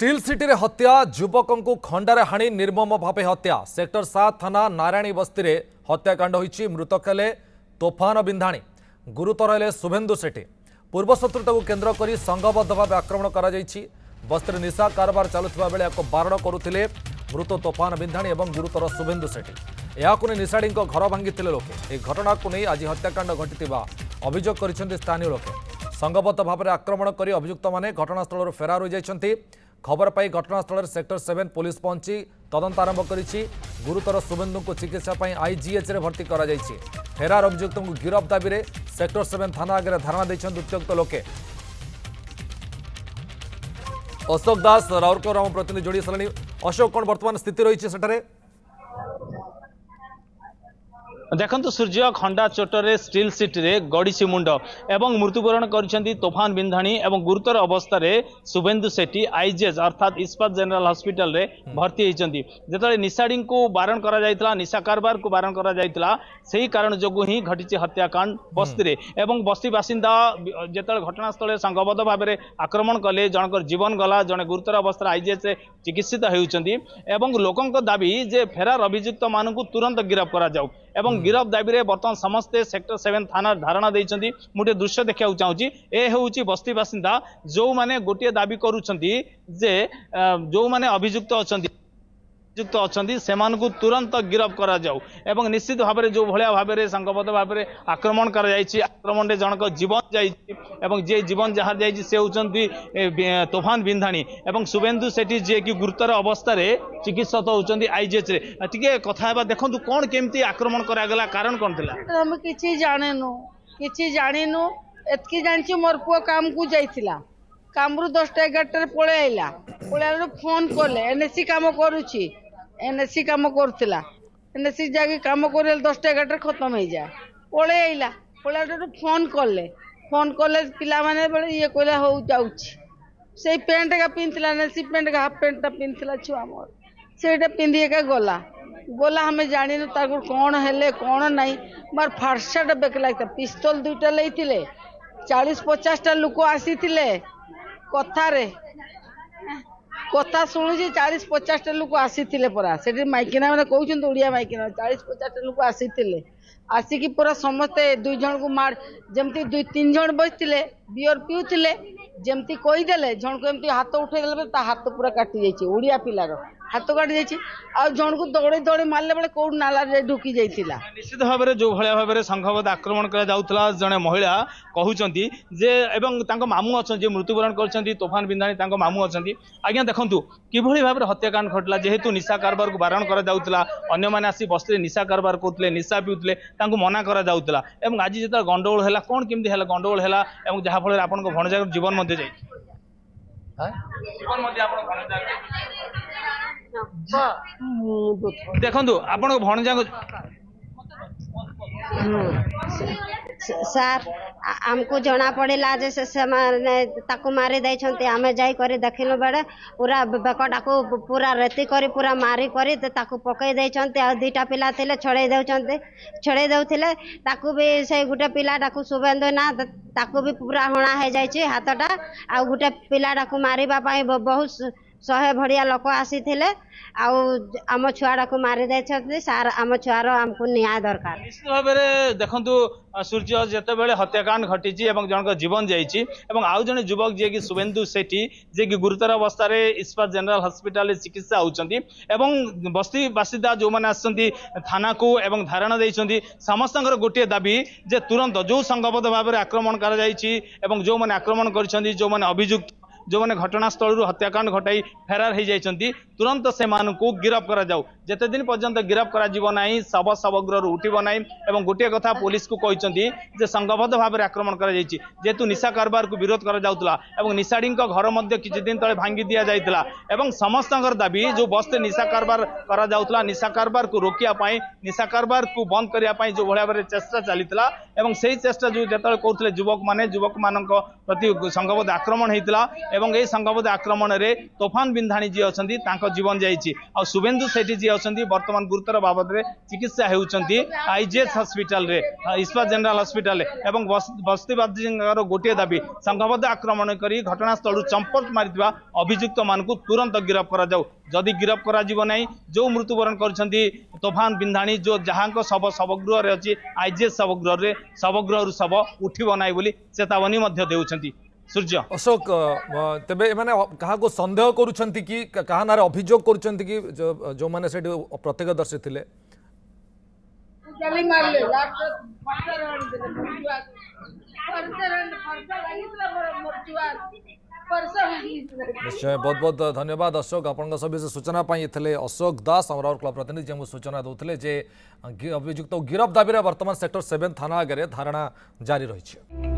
Steel city रे हत्या युवकों को खंडारे हाणी निर्मम भावे हत्या सेक्टर 7 थाना नारायणी बस्ती रे हत्याकांड होईची। मृतक हेले तोफान बिंधाणी, गुरुतर हेले शुभेन्दु सेठी। पूर्व शत्रुता को केन्द्र करी संघबद्ध भाव आक्रमण करा जायछि। बस्ती निशा कारबार चलुथिबा बेले एक बारण करुथिले मृत तोफान बिंधाणी एवं गुरुतर शुभेन्दु सेठी। याकुने निशाड़ी घर भांगिथिले लोके। ए घटना को नहीं आज हत्याकांड घटिथिबा अभियोग करिसेंति स्थानीय लोके। संघबद्ध भाव आक्रमण करी अभियुक्त माने घटनास्थल फेरार हो जाइछन्ति। खबर पाई घटनास्थल सेक्टर 7 पुलिस पहुंची तदंत आरंभ करिछि। गुरुतर शुभेन्दु को चिकित्सा पाई आईजीएच रे भर्ती करा जाइछि। फेरार अभियुक्त को गिरफ दाबी रे सेक्टर 7 थाना आगे धारणा दैछन् उत्त्यक्त लोके। अशोक दास राउरकेला राम प्रतिनिधि जोड़ी सलानी। अशोक, कौन वर्तमान स्थिति रही सेठारे? देखंतु सूर्य खंडा चोटरे स्टील सिटी रे गड़ीसी मुंड एवं मृत्युवरण करिसेंती तोफान बिंधाणी एवं गुरुतर अवस्था रे शुभेन्दु सेठी आईजीएच अर्थात इस्पात जनरल हॉस्पिटल रे भर्ती होइचंती। जेतले निशाड़ी को बारण करा जायतला, निशा कारबार को बारण करा जायतला, सेही कारण जोगु ही घटिछि हत्याकांड बस्ती रे। एवं बस्ती बासिंदा जेतले घटनास्थल संघबद्ध भाव में आक्रमण कले, जनकर जीवन गला, जने गुरुतर अवस्था आईजीएच रे चिकित्सित होउचंती। एवं लोकंक दाबी जे फेरार अभियुक्त मानकु तुरंत गिरफ करा जाऊ एवं गिरफ दाबी रे बर्तमान समस्ते सेक्टर 7 थाना धारणा देइचंती। मुटे दृश्य देखा चाहूँगी। ए होउची बस्ती बासिंदा जो माने गोटे दाबी करूछंती जे जो माने अभियुक्त अछंती सेमानकु तुरंत गिरफ करा जाऊ एवं निश्चित भाव में जो भलिया भाव में संघबद्ध भाव में आक्रमण करा जायछि। आक्रमण रे जनक जीवन जायछि एवं जे जीवन जहार जायछि से होउचंती तोफान बिंधाणी एवं शुभेन्दु सेठी जे कि गुरुतर अवस्था रे चिकित्सित होउचंती आईजीएच रे। टिके कथा हेबा देखंतु कोन केमती आक्रमण करा गला, कारण कोन थिला? हम किछि जानिनु एतकी जानछि। मोर पुओ काम को जाइथिला, कामरु 10-11 रे पळे आइला। फोन कले एनएससी काम करूछि, एनएससी काम करथिला। एनएससी जाके काम करे 10-11 रे खत्म हो जाए। पळे आइला, फोन कले पिला माने बळे ये कहला हो जाउछि। से पेंट का पिनथिला, एनएससी पेंट का हाफ पेंट ता पिनथिला छुआ मोर, सेटा पिंदी के गला हमें जानिनु ताको कोन हेले कोन नाही। मार फारसाटा बेक लागता। पिस्तौल 2टा लैथिले, 40-50 टा लोक आसीथिले। कथा शुणुची 40-50 टा लोक आसीथिले परा। सेठी माइकिना माने कहउछन ओडिया माइकिना 40-50 टा लोक आसीथिले। आसिकी पूरा समस्ते 2 जन को मार जमती 2-3 जन बसथिले बियर पिउथिले। जमती कहि देले जन को एमती हाथ उठै देले ता हाथ पूरा काटी जाइछि। ओडिया पिलार हाथ काटी जाइछि। आ जन को दौड़े मारले बेले कोड नाला रे ढुकी जाइथिला। निश्चित भाव में जो भलिया भाव में संघबद्ध आक्रमण करा जाउतला जने महिला कहउचंती जे एवं तांको मामू अछन जे मृत्युवरण करछंती तोफान बिंधाणी तांको मामू अछंती। आज्ञा देखंतु किभଳି भाव में हत्याकांड घटला। जेहेतु निशा कारबार को बारण करा जाउतला, अन्य माने आसी बस्ती निशा कारबार करथले, निशा पिउतले, तांको मना करा जाउतला। एवं आज जेता गंडगोल हैला कोन केमती हैला गंडगोल हैला एवं जहा फल आपन को भणजा जीवन मध्ये जाई जीवन मध्ये आपन भणजा देखंतु आपन को भणजा सर आमको जना पड़ेला जे से ताको मारी दैछन्ते। आमे जाई करे देखिलो बेडे पूरा बेकटा को पूरा रेती करी पूरा मारी करी ताको पकई दैछन्ते। आ 2टा पिला थिले छड़े देउथिले ताको भी से गुटे पिलाटाको शुभेन्दु ना ताको भी पूरा हणा हे जायछि हाथटा। आ गुटे पिलाटाको मारिबा पाई बहुत 100 भड़िया लोक आसीथिले। आम छुआटा को मारी दैछन्ते। सार आम छुआर हमको न्याय दरकार। निश्चित भाव में देखंतु सूर्य जेतेबेले हत्याकांड घटिछि एवं जनक जीवन जाइछि एवं आउ जने युवक जे कि शुभेन्दु सेठी जे कि गुरुतर अवस्था रे इस्पात जनरल हॉस्पिटल चिकित्सा होउचंती एवं बस्ती बासिदा जो माने आसंती थाना को एवं धारणा दैछंती। समस्तंकर गोटे दाबी जे तुरंत जो संघबद्ध भाव में आक्रमण करा जाइछि एवं जो माने आक्रमण करछंती, जो माने अभियुक्त जो मैंने घटनास्थल हत्याकांड घटाई फेरार हो जाइछंती, तुरंत से मानकु गिरफ करा जाऊ। जेते दिन पर्यंत गिरफ करा जीव नाही, शव समग्र उठिबो नाही। एवं गोटे कथा पुलिस को कहते जे संघबद्ध भाव में आक्रमण करा जाइछि। जेतु निशा कारबार को विरोध करा जाउतला एवं निशाड़ी घर मध्य किछि दिन तले भांगी दिया जाइतला एवं समस्तंकर दाबी जो बस्ते निशा कारबार करा जाउतला, निशा कारबार को रोकिया पाई, निशा कारबार को बंद करिया पाई जो भलिया भाबरे चेष्टा चलीतला एवं सेही चेष्टा जो जेतले कहउतले युवक मानक प्रति संघबद्ध आक्रमण हेतिला एवं यही संघबद्ध आक्रमण में तोफान बिंधाणी जी अच्छा जीवन जाइए आ शुभेन्दु सेठी जी अच्छा बर्तमान गुरुतर बाबद में चिकित्सा होती आईजीएच हॉस्पिटल रे इस्पात जनरल हॉस्पिटल एवं बस्तीवादी गोटे दाबी संघबद्ध आक्रमण कर घटनास्थल चंपट मारी अभियुक्त मान तुरंत गिरफ्त करा जाऊ जदि गिरफ्त करा जीव नहीं जो मृत्युवरण कर तोफान बिंधाणी जो जहाँ शव शवगृह अच्छी आईजीएच शवगृह शव उठब ना बोली चेतावनी देउछंती। सूर्य अशोक तेबे माने कहा को संदेह करूछंती कि कहा नारे अभियोग करूछंती कि जो माने सेठी प्रत्यक्षदर्शी थिले गली मारले लास्ट फर्स्ट राउंड दे मुर्चुआ फर्स्ट राउंड लागितला मुर्चुआ निश्चय बहुत बहुत धन्यवाद अशोक आपण सभी से सूचना पाई थे अशोक दास अमरावती क्लब प्रतिनिधि जमु सूचना दौते जे अभियुक्त गिरफ्त दाबी वर्तमान सेक्टर 7 थाना आगे धारणा जारी रही।